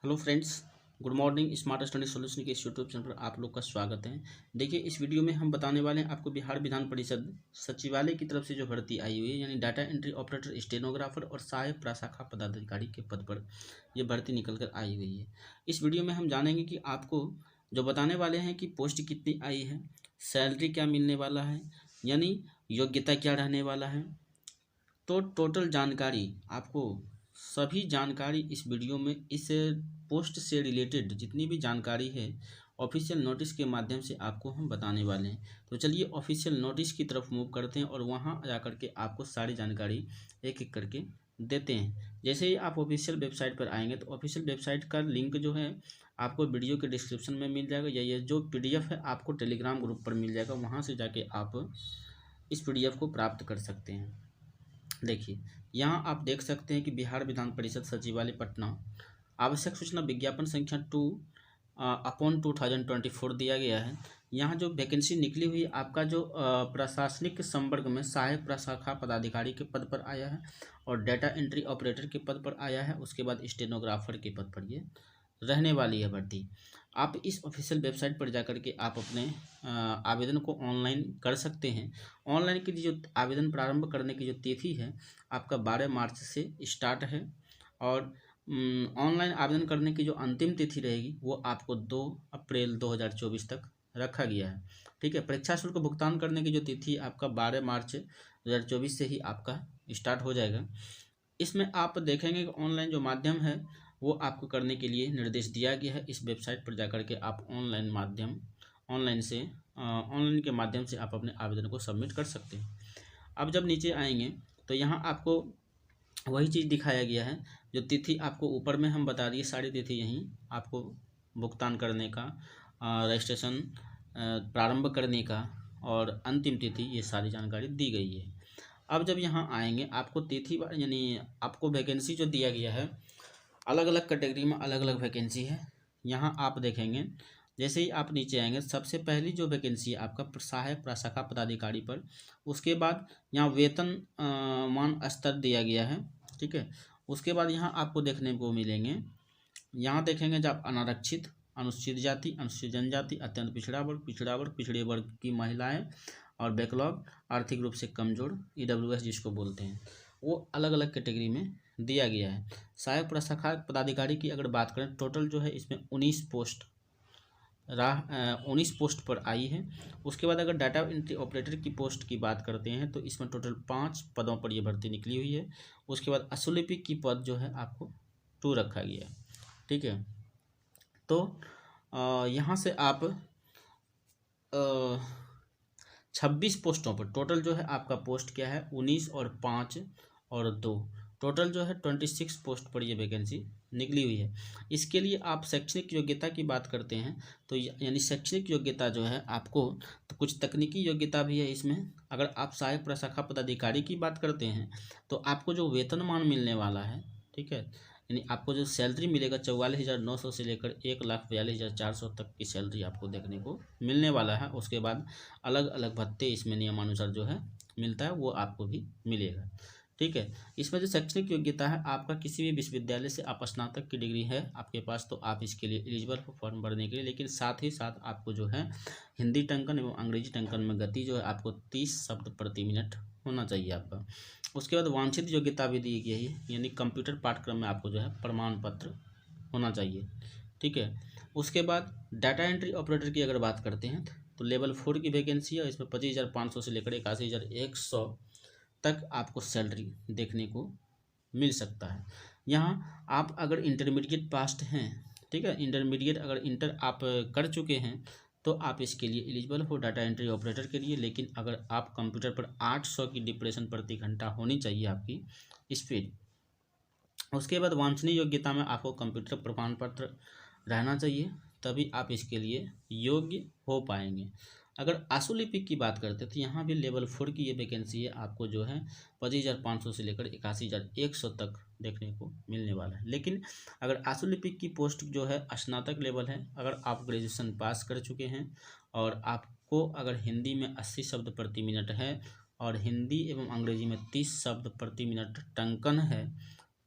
Hello friends, good morning. Smart study solution के इस YouTube channel पर आप लोग का स्वागत है। देखिए, इस वीडियो में हम बताने वाले हैं आपको बिहार विधान परिषद सचिवालय की तरफ से जो भर्ती आई हुई है, यानी डाटा एंट्री ऑपरेटर, स्टेनोग्राफर और सहायक प्रशाखा पदाधिकारी के पद पर ये भर्ती निकल कर आई हुई है। इस वीडियो में हम जानेंगे कि आपको जो बताने वाले हैं कि पोस्ट कितनी आई है, सैलरी क्या मिलने वाला है, यानी योग्यता क्या रहने वाला है। तो टोटल जानकारी आपको, सभी जानकारी इस वीडियो में, इस पोस्ट से रिलेटेड जितनी भी जानकारी है ऑफिशियल नोटिस के माध्यम से आपको हम बताने वाले हैं। तो चलिए ऑफिशियल नोटिस की तरफ मूव करते हैं और वहां जा करके आपको सारी जानकारी एक एक करके देते हैं। जैसे ही आप ऑफिशियल वेबसाइट पर आएंगे तो ऑफिशियल वेबसाइट का लिंक जो है आपको वीडियो के डिस्क्रिप्शन में मिल जाएगा, या ये जो PDF है आपको टेलीग्राम ग्रुप पर मिल जाएगा, वहाँ से जाके आप इस PDF को प्राप्त कर सकते हैं। देखिए, यहाँ आप देख सकते हैं कि बिहार विधान परिषद सचिवालय पटना आवश्यक सूचना विज्ञापन संख्या 2/2024 दिया गया है। यहाँ जो वैकेंसी निकली हुई आपका जो प्रशासनिक संवर्ग में सहायक प्रशाखा पदाधिकारी के पद पर आया है और डाटा एंट्री ऑपरेटर के पद पर आया है। उसके बाद स्टेनोग्राफर के पद पर ये रहने वाली है भर्ती। आप इस ऑफिशियल वेबसाइट पर जाकर के आप अपने आवेदन को ऑनलाइन कर सकते हैं। ऑनलाइन की जो आवेदन प्रारंभ करने की जो तिथि है आपका 12 मार्च से स्टार्ट है, और ऑनलाइन आवेदन करने की जो अंतिम तिथि रहेगी वो आपको 2 अप्रैल 2024 तक रखा गया है। ठीक है, परीक्षा शुल्क भुगतान करने की जो तिथि आपका 12 मार्च 2024 से ही आपका स्टार्ट हो जाएगा। इसमें आप देखेंगे कि ऑनलाइन जो माध्यम है वो आपको करने के लिए निर्देश दिया गया है। इस वेबसाइट पर जाकर के आप ऑनलाइन के माध्यम से आप अपने आवेदन को सबमिट कर सकते हैं। अब जब नीचे आएंगे तो यहाँ आपको वही चीज़ दिखाया गया है, जो तिथि आपको ऊपर में हम बता दिए, सारी तिथि यहीं आपको भुगतान करने का, रजिस्ट्रेशन प्रारंभ करने का और अंतिम तिथि, ये सारी जानकारी दी गई है। अब जब यहाँ आएंगे आपको तिथि यानी आपको वैकेंसी जो दिया गया है, अलग अलग कैटेगरी में अलग अलग वैकेंसी है। यहाँ आप देखेंगे, जैसे ही आप नीचे आएंगे सबसे पहली जो वैकेंसी है आपका सहायक प्रशाखा पदाधिकारी पर। उसके बाद यहाँ वेतन मान स्तर दिया गया है। ठीक है, उसके बाद यहाँ आपको देखने को मिलेंगे, यहाँ देखेंगे जब अनारक्षित, अनुसूचित जाति, अनुसूचित जनजाति, अत्यंत पिछड़ा वर्ग, पिछड़े वर्ग की महिलाएं और बैकलॉग, आर्थिक रूप से कमजोर, EWS जिसको बोलते हैं, वो अलग अलग कैटेगरी में दिया गया है। सहायक प्रशाखा पदाधिकारी की अगर बात करें, टोटल जो है इसमें 19 पोस्ट पर आई है। उसके बाद अगर डाटा एंट्री ऑपरेटर की पोस्ट की बात करते हैं तो इसमें टोटल 5 पदों पर यह भर्ती निकली हुई है। उसके बाद अशुलिपिक की पद जो है आपको 2 रखा गया है। ठीक है, तो यहाँ से आप 26 पोस्टों पर, टोटल जो है आपका पोस्ट क्या है 19 और 5 और 2, टोटल जो है 26 पोस्ट पर ये वैकेंसी निकली हुई है। इसके लिए आप शैक्षणिक योग्यता की बात करते हैं तो यानी शैक्षणिक योग्यता जो है आपको, तो कुछ तकनीकी योग्यता भी है इसमें। अगर आप सहायक प्रशाखा पदाधिकारी की बात करते हैं तो आपको जो वेतनमान मिलने वाला है, ठीक है, यानी आपको जो सैलरी मिलेगा 44,900 से लेकर 1,42,400 तक की सैलरी आपको देखने को मिलने वाला है। उसके बाद अलग अलग भत्ते इसमें नियमानुसार जो है मिलता है, वो आपको भी मिलेगा। ठीक है, इसमें जो शैक्षणिक योग्यता है आपका, किसी भी विश्वविद्यालय से आप स्नातक की डिग्री है आपके पास तो आप इसके लिए एलिजिबल हो फॉर्म भरने के लिए। लेकिन साथ ही साथ आपको जो है हिंदी टंकन एवं अंग्रेजी टंकन में गति जो है आपको 30 शब्द प्रति मिनट होना चाहिए आपका। उसके बाद वांछित योग्यता भी दी गई है, यानी कंप्यूटर पाठ्यक्रम में आपको जो है प्रमाण पत्र होना चाहिए। ठीक है, उसके बाद डाटा एंट्री ऑपरेटर की अगर बात करते हैं तो लेवल 4 की वैकेंसी है। इसमें 25,500 से लेकर 81,100 तक आपको सैलरी देखने को मिल सकता है। यहाँ आप अगर इंटरमीडिएट पास हैं, ठीक है, इंटरमीडिएट अगर इंटर आप कर चुके हैं तो आप इसके लिए एलिजिबल हो डाटा एंट्री ऑपरेटर के लिए। लेकिन अगर आप कंप्यूटर पर 800 की डिप्रेशन प्रति घंटा होनी चाहिए आपकी स्पीड। उसके बाद वांछनीय योग्यता में आपको कंप्यूटर प्रमाण पत्र रहना चाहिए, तभी आप इसके लिए योग्य हो पाएंगे। अगर आशुलिपिक की बात करते हैं तो यहाँ भी लेवल 4 की ये वैकेंसी है, आपको जो है 25,500 से लेकर 81,100 तक देखने को मिलने वाला है। लेकिन अगर आशुलिपिक की पोस्ट जो है स्नातक लेवल है, अगर आप ग्रेजुएशन पास कर चुके हैं और आपको अगर हिंदी में 80 शब्द प्रति मिनट है और हिंदी एवं अंग्रेजी में 30 शब्द प्रति मिनट टंकन है,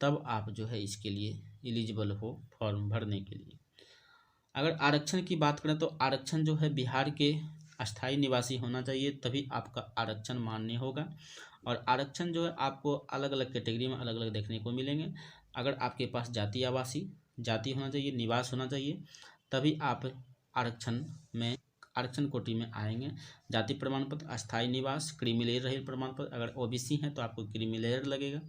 तब आप जो है इसके लिए एलिजिबल हो फॉर्म भरने के लिए। अगर आरक्षण की बात करें तो आरक्षण जो है बिहार के अस्थायी निवासी होना चाहिए, तभी आपका आरक्षण मान्य होगा। और आरक्षण जो है आपको अलग अलग कैटेगरी में अलग अलग देखने को मिलेंगे। अगर आपके पास जाति आवासी जाति होना चाहिए, निवास होना चाहिए, तभी आप आरक्षण में आरक्षण कोटि में आएंगे। जाति प्रमाण पत्र, अस्थायी निवास, क्रीमी लेयर रहित प्रमाण पत्र। अगर ओबीसी हैं तो आपको क्रीमी लेयर लगेगा।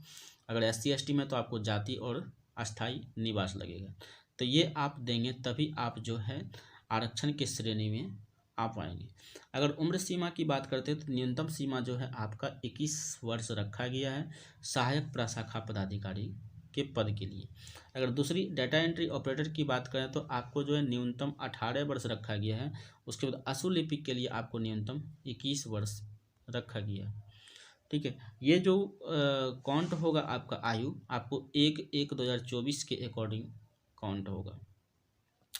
अगर एससी एसटी में तो आपको जाति और अस्थायी निवास लगेगा। तो ये आप देंगे तभी आप जो है आरक्षण की श्रेणी में आ पाएंगे। अगर उम्र सीमा की बात करते हैं तो न्यूनतम सीमा जो है आपका 21 वर्ष रखा गया है सहायक प्रशाखा पदाधिकारी के पद के लिए। अगर दूसरी डाटा एंट्री ऑपरेटर की बात करें तो आपको जो है न्यूनतम 18 वर्ष रखा गया है। उसके बाद अशुलिपिक के लिए आपको न्यूनतम 21 वर्ष रखा गया है। ठीक है, ये जो काउंट होगा आपका आयु आपको 1/1/2024 के अकॉर्डिंग काउंट होगा।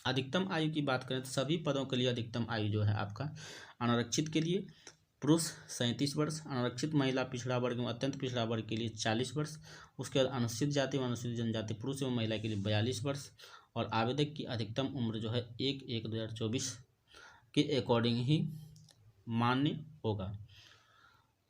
अधिकतम आयु की बात करें तो सभी पदों के लिए अधिकतम आयु जो है आपका अनारक्षित के लिए पुरुष 37 वर्ष, अनारक्षित महिला पिछड़ा वर्ग में अत्यंत पिछड़ा वर्ग के लिए 40 वर्ष, उसके बाद अनुसूचित जाति व अनुसूचित जनजाति पुरुष एवं महिला के लिए 42 वर्ष। और आवेदक की अधिकतम उम्र जो है 1/1/2024 के अकॉर्डिंग ही मान्य होगा।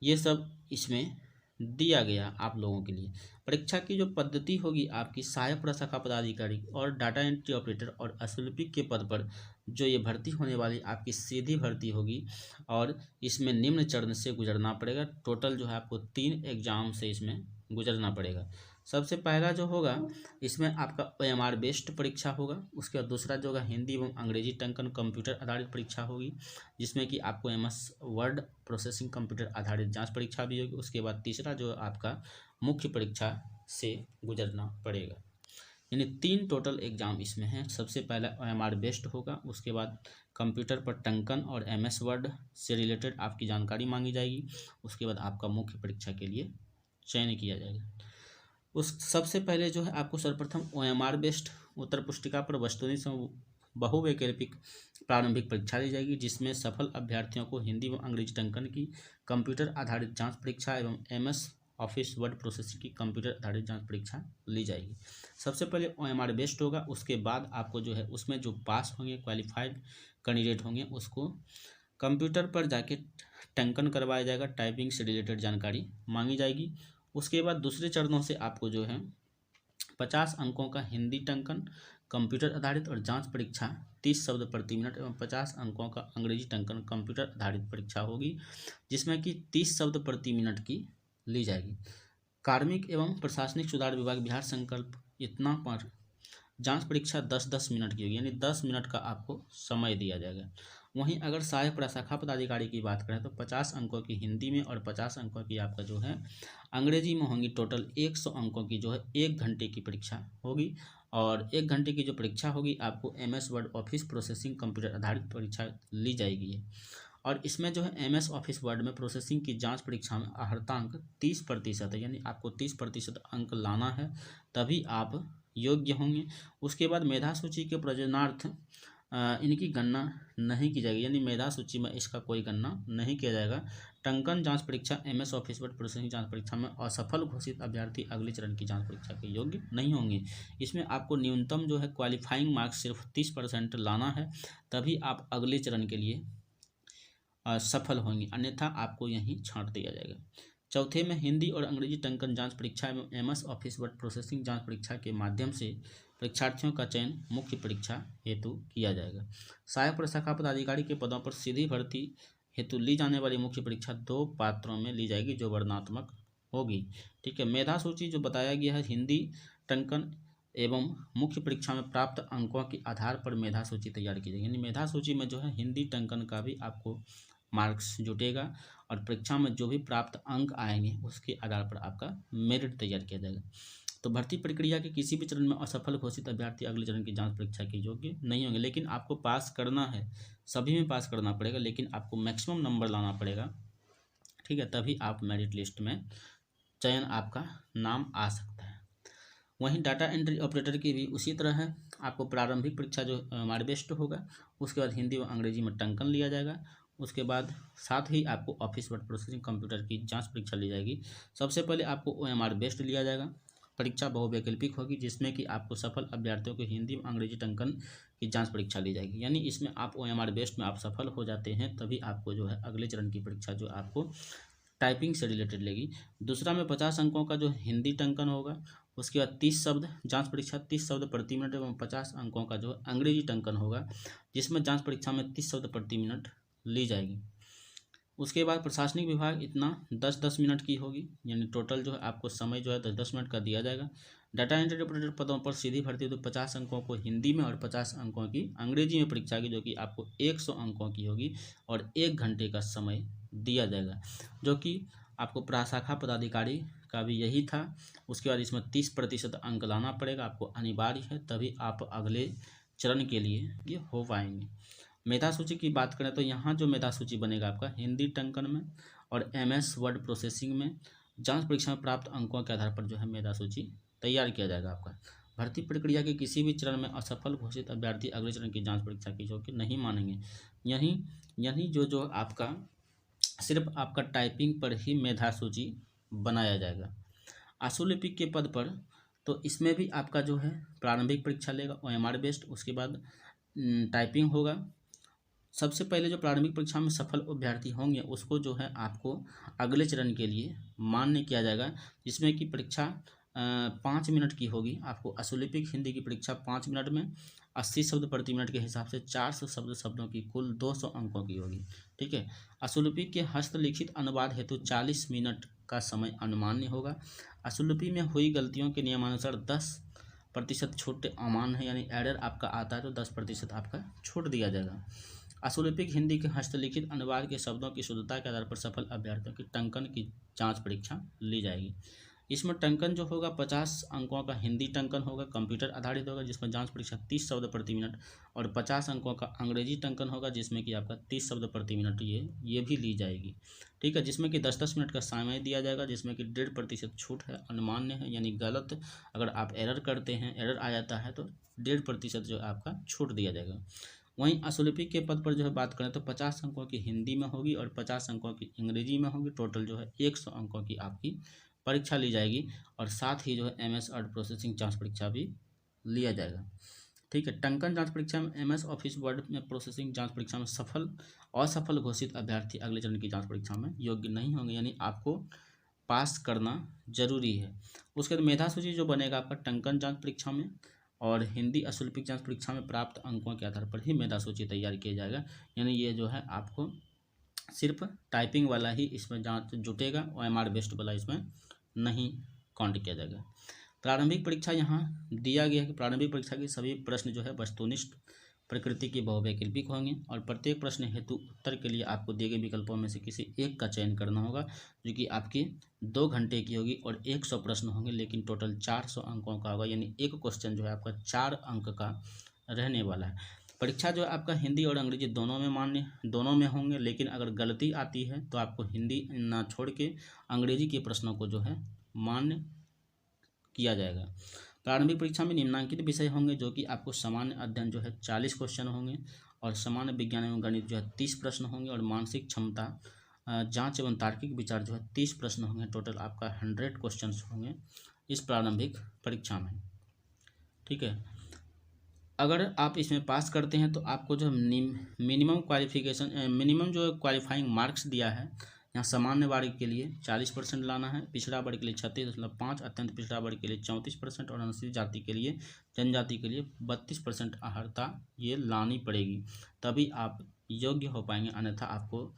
ये सब इसमें दिया गया आप लोगों के लिए। परीक्षा की जो पद्धति होगी आपकी सहायक प्रशाखा पदाधिकारी और डाटा एंट्री ऑपरेटर और अशुल्पिक के पद पर जो ये भर्ती होने वाली आपकी सीधी भर्ती होगी और इसमें निम्न चरण से गुजरना पड़ेगा। टोटल जो है आपको 3 एग्जाम से इसमें गुजरना पड़ेगा। सबसे पहला जो होगा इसमें आपका OMR बेस्ड परीक्षा होगा। उसके बाद दूसरा जो होगा हिंदी एवं अंग्रेजी टंकन कंप्यूटर आधारित परीक्षा होगी, जिसमें कि आपको MS वर्ड प्रोसेसिंग कंप्यूटर आधारित जांच परीक्षा भी होगी। उसके बाद तीसरा जो आपका मुख्य परीक्षा से गुजरना पड़ेगा। यानी 3 टोटल एग्जाम इसमें हैं। सबसे पहला OMR बेस्ड होगा, उसके बाद कंप्यूटर पर टंकन और MS वर्ड से रिलेटेड आपकी जानकारी मांगी जाएगी। उसके बाद आपका मुख्य परीक्षा के लिए चयन किया जाएगा। उस सबसे पहले जो है आपको सर्वप्रथम OMR बेस्ड उत्तर पुस्तिका पर वस्तुनिष्ठ बहुवैकल्पिक प्रारंभिक परीक्षा दी जाएगी, जिसमें सफल अभ्यर्थियों को हिंदी व अंग्रेजी टंकन की कंप्यूटर आधारित जांच परीक्षा एवं MS ऑफिस वर्ड प्रोसेसिंग की कंप्यूटर आधारित जांच परीक्षा ली जाएगी। सबसे पहले OMR बेस्ड होगा, उसके बाद आपको जो है उसमें जो पास होंगे क्वालिफाइड कैंडिडेट होंगे उसको कंप्यूटर पर जाके टंकन करवाया जाएगा, टाइपिंग से रिलेटेड जानकारी मांगी जाएगी। उसके बाद दूसरे चरणों से आपको जो है 50 अंकों का हिंदी टंकन कंप्यूटर आधारित और जांच परीक्षा 30 शब्द प्रति मिनट एवं 50 अंकों का अंग्रेजी टंकन कंप्यूटर आधारित परीक्षा होगी, जिसमें कि 30 शब्द प्रति मिनट की ली जाएगी। कार्मिक एवं प्रशासनिक सुधार विभाग बिहार संकल्प इतना पर जांच परीक्षा 10-10 मिनट की होगी, यानी 10 मिनट का आपको समय दिया जाएगा। वहीं अगर सहायक प्रशाखा पदाधिकारी की बात करें तो 50 अंकों की हिंदी में और 50 अंकों की आपका जो है अंग्रेजी में होंगी। टोटल 100 अंकों की जो है 1 घंटे की परीक्षा होगी। और 1 घंटे की जो परीक्षा होगी आपको MS word office processing computer आधारित परीक्षा ली जाएगी। और इसमें जो है MS ऑफिस वर्ड में प्रोसेसिंग की जांच परीक्षा में अर्हतांक 30% है, यानी आपको 30% अंक लाना है तभी आप योग्य होंगे। उसके बाद मेधा सूची के प्रयोजनार्थ इनकी गणना नहीं की जाएगी, यानी मेधा सूची में इसका कोई गणना नहीं किया जाएगा। टंकन जांच परीक्षा MS ऑफिस वर्ड प्रोसेसिंग जांच परीक्षा में असफल घोषित अभ्यर्थी अगले चरण की जांच परीक्षा के योग्य नहीं होंगे। इसमें आपको न्यूनतम जो है क्वालिफाइंग मार्क्स सिर्फ 30% लाना है, तभी आप अगले चरण के लिए सफल होंगे, अन्यथा आपको यहीं छांट दिया जाएगा। चौथे में हिंदी और अंग्रेजी टंकन जांच परीक्षा एवं MS ऑफिस वर्ड प्रोसेसिंग जांच परीक्षा के माध्यम से परीक्षार्थियों का चयन मुख्य परीक्षा हेतु किया जाएगा। सहायक प्रशाखा पदाधिकारी के पदों पर सीधी भर्ती हेतु ली जाने वाली मुख्य परीक्षा 2 पात्रों में ली जाएगी, जो वर्णनात्मक होगी। ठीक है, मेधा सूची जो बताया गया है हिंदी टंकन एवं मुख्य परीक्षा में प्राप्त अंकों के आधार पर मेधा सूची तैयार की जाएगी, यानी मेधा सूची में जो है हिंदी टंकन का भी आपको मार्क्स जुटेगा और परीक्षा में जो भी प्राप्त अंक आएंगे उसके आधार पर आपका मेरिट तैयार किया जाएगा। तो भर्ती प्रक्रिया के किसी भी चरण में असफल घोषित अभ्यर्थी अगले चरण की जांच परीक्षा के योग्य नहीं होंगे, लेकिन आपको पास करना है, सभी में पास करना पड़ेगा, लेकिन आपको मैक्सिमम नंबर लाना पड़ेगा। ठीक है, तभी आप मेरिट लिस्ट में चयन आपका नाम आ सकता है। वहीं डाटा एंट्री ऑपरेटर की भी उसी तरह है। आपको प्रारंभिक परीक्षा जो OMR बेस्ड होगा, उसके बाद हिंदी व अंग्रेजी में टंकन लिया जाएगा। उसके बाद साथ ही आपको ऑफिस वर्ड प्रोसेसिंग कंप्यूटर की जांच परीक्षा ली जाएगी। सबसे पहले आपको OMR बेस्ड लिया जाएगा, परीक्षा बहुवैकल्पिक होगी, जिसमें कि आपको सफल अभ्यर्थियों को हिंदी और अंग्रेजी टंकन की जांच परीक्षा ली जाएगी। यानी इसमें आप OMR बेस्ड में आप सफल हो जाते हैं तभी आपको जो है अगले चरण की परीक्षा जो आपको टाइपिंग से रिलेटेड लेगी। दूसरा में 50 अंकों का जो हिंदी टंकन होगा, उसके बाद 30 शब्द जांच परीक्षा 30 शब्द प्रति मिनट एवं 50 अंकों का जो अंग्रेजी टंकन होगा, जिसमें जांच परीक्षा में 30 शब्द प्रति मिनट ली जाएगी। उसके बाद प्रशासनिक विभाग इतना 10-10 मिनट की होगी, यानी टोटल जो है आपको समय जो है 10-10 मिनट का दिया जाएगा। डाटा एंट्री ऑपरेटर पदों पर सीधी भर्ती तो 50 अंकों को हिंदी में और 50 अंकों की अंग्रेजी में परीक्षा की, जो कि आपको 100 अंकों की होगी और 1 घंटे का समय दिया जाएगा, जो कि आपको प्राशाखा पदाधिकारी का भी यही था। उसके बाद इसमें 30% अंक लाना पड़ेगा, आपको अनिवार्य है, तभी आप अगले चरण के लिए ये हो पाएंगे। मेधा सूची की बात करें तो यहाँ जो मेधा सूची बनेगा आपका हिंदी टंकन में और MS वर्ड प्रोसेसिंग में जांच परीक्षा में प्राप्त अंकों के आधार पर जो है मेधा सूची तैयार किया जाएगा आपका। भर्ती प्रक्रिया के किसी भी चरण में असफल घोषित अभ्यर्थी अगले चरण की जांच परीक्षा की जो कि नहीं मानेंगे। यही जो आपका सिर्फ आपका टाइपिंग पर ही मेधा सूची बनाया जाएगा। आशुलिपिक के पद पर तो इसमें भी आपका जो है प्रारंभिक परीक्षा लेगा OMR बेस्ड, उसके बाद टाइपिंग होगा। सबसे पहले जो प्रारंभिक परीक्षा में सफल अभ्यर्थी होंगे उसको जो है आपको अगले चरण के लिए मान्य किया जाएगा, जिसमें कि परीक्षा 5 मिनट की होगी। आपको आशुलिपिक हिंदी की परीक्षा 5 मिनट में 80 शब्द प्रति मिनट के हिसाब से 400 शब्दों की कुल 200 अंकों की होगी। ठीक है। आशुलिपि के हस्तलिखित अनुवाद हेतु 40 मिनट का समय अनुमान्य होगा। आशुलिपि में हुई गलतियों के नियमानुसार 10% छूट अमान्य है, यानी एरर आपका आता है तो 10% आपका छूट दिया जाएगा। आशुलिपिक हिंदी के हस्तलिखित अनुवाद के शब्दों की शुद्धता के आधार पर सफल अभ्यर्थियों की टंकन की जांच परीक्षा ली जाएगी। इसमें टंकन जो होगा 50 अंकों का हिंदी टंकन होगा, कंप्यूटर आधारित होगा, जिसमें जांच परीक्षा 30 शब्द प्रति मिनट और 50 अंकों का अंग्रेजी टंकन होगा, जिसमें कि आपका 30 शब्द प्रति मिनट ये भी ली जाएगी। ठीक है, जिसमें कि 10-10 मिनट का समय दिया जाएगा, जिसमें कि 1.5% छूट है, अनुमान्य है, यानी गलत अगर आप एरर करते हैं, एरर आ जाता है तो 1.5% जो आपका छूट दिया जाएगा। वहीं आशुलिपिक के पद पर जो है बात करें तो 50 अंकों की हिंदी में होगी और 50 अंकों की अंग्रेजी में होगी। टोटल जो है 100 अंकों की आपकी परीक्षा ली जाएगी और साथ ही जो है MS वर्ड प्रोसेसिंग जांच परीक्षा भी लिया जाएगा। ठीक है। टंकन जांच परीक्षा में MS ऑफिस वर्ड में प्रोसेसिंग जांच परीक्षा में असफल घोषित अभ्यर्थी अगले चरण की जांच परीक्षा में योग्य नहीं होंगे, यानी आपको पास करना जरूरी है। उसके बाद मेधा सूची जो बनेगा आपका टंकन जांच परीक्षा में और हिंदी आशुलिपिक जांच परीक्षा में प्राप्त अंकों के आधार पर ही मेधा सूची तैयार किया जाएगा, यानी ये जो है आपको सिर्फ टाइपिंग वाला ही इसमें जांच जुटेगा, OMR बेस्ड वाला इसमें नहीं काउंट किया जाएगा। प्रारंभिक परीक्षा यहाँ दिया गया है कि प्रारंभिक परीक्षा के सभी प्रश्न जो है वस्तुनिष्ठ प्रकृति के बहुवैकल्पिक होंगे और प्रत्येक प्रश्न हेतु उत्तर के लिए आपको दिए गए विकल्पों में से किसी एक का चयन करना होगा, जो कि आपकी 2 घंटे की होगी और 100 प्रश्न होंगे, लेकिन टोटल 400 अंकों का होगा, यानी एक क्वेश्चन जो है आपका 4 अंक का रहने वाला है। परीक्षा जो है आपका हिंदी और अंग्रेजी दोनों में होंगे, लेकिन अगर गलती आती है तो आपको हिंदी ना छोड़ के अंग्रेजी के प्रश्नों को जो है मान्य किया जाएगा। प्रारंभिक परीक्षा में निम्नांकित विषय होंगे, जो कि आपको सामान्य अध्ययन जो है 40 क्वेश्चन होंगे और सामान्य विज्ञान एवं गणित जो है 30 प्रश्न होंगे और मानसिक क्षमता जांच एवं तार्किक विचार जो है 30 प्रश्न होंगे। टोटल आपका 100 क्वेश्चन होंगे इस प्रारंभिक परीक्षा में। ठीक है। अगर आप इसमें पास करते हैं तो आपको जो मिनिमम जो क्वालिफाइंग मार्क्स दिया है, यहाँ सामान्य वर्ग के लिए 40% लाना है, पिछड़ा वर्ग के लिए 36.5, अत्यंत पिछड़ा वर्ग के लिए 34% और अनुसूचित जाति के लिए जनजाति के लिए 32% अर्हता ये लानी पड़ेगी, तभी आप योग्य हो पाएंगे, अन्यथा आपको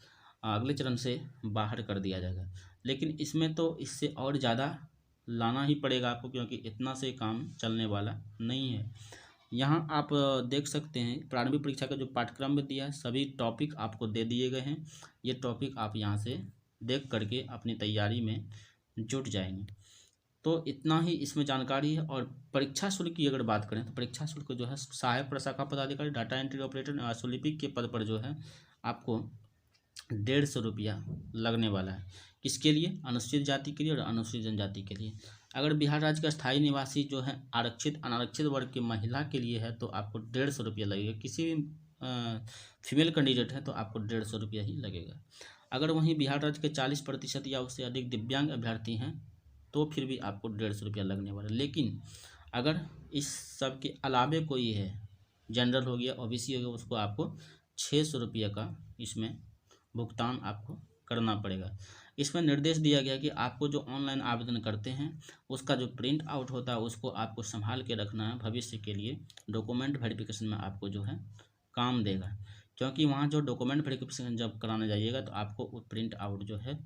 अगले चरण से बाहर कर दिया जाएगा। लेकिन इसमें तो इससे और ज़्यादा लाना ही पड़ेगा आपको, क्योंकि इतना से काम चलने वाला नहीं है। यहाँ आप देख सकते हैं प्रारंभिक परीक्षा का जो पाठ्यक्रम में दिया है, सभी टॉपिक आपको दे दिए गए हैं। ये टॉपिक आप यहाँ से देख करके अपनी तैयारी में जुट जाएंगे। तो इतना ही इसमें जानकारी है। और परीक्षा शुल्क की अगर बात करें तो परीक्षा शुल्क जो है सहायक प्रशाखा पदाधिकारी, डाटा एंट्री ऑपरेटर, आशुलिपिक के पद पर जो है आपको 150 रुपया लगने वाला है। किसके लिए? अनुसूचित जाति के लिए और अनुसूचित जनजाति के लिए। अगर बिहार राज्य का स्थायी निवासी जो है आरक्षित अनारक्षित वर्ग की महिला के लिए है तो आपको 150 रुपया लगेगा। किसी भी फीमेल कैंडिडेट है तो आपको 150 रुपया ही लगेगा। अगर वहीं बिहार राज्य के 40% या उससे अधिक दिव्यांग अभ्यर्थी हैं तो फिर भी आपको 150 रुपया लगने वाला है। लेकिन अगर इस सब के अलावे कोई है, जनरल हो गया, ओबीसी हो गया, उसको आपको 600 रुपये का इसमें भुगतान आपको करना पड़ेगा। इसमें निर्देश दिया गया कि आपको जो ऑनलाइन आवेदन करते हैं उसका जो प्रिंट आउट होता है उसको आपको संभाल के रखना है, भविष्य के लिए डॉक्यूमेंट वेरिफिकेशन में आपको जो है काम देगा। क्योंकि वहाँ जो डॉक्यूमेंट वेरिफिकेशन जब कराने जाइएगा तो आपको वो प्रिंट आउट जो है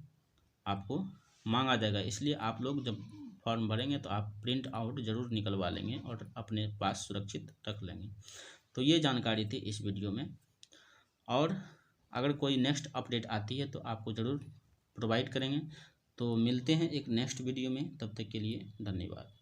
आपको मांगा जाएगा। इसलिए आप लोग जब फॉर्म भरेंगे तो आप प्रिंट आउट ज़रूर निकलवा लेंगे और अपने पास सुरक्षित रख लेंगे। तो ये जानकारी थी इस वीडियो में, और अगर कोई नेक्स्ट अपडेट आती है तो आपको ज़रूर प्रोवाइड करेंगे। तो मिलते हैं एक नेक्स्ट वीडियो में, तब तक के लिए धन्यवाद।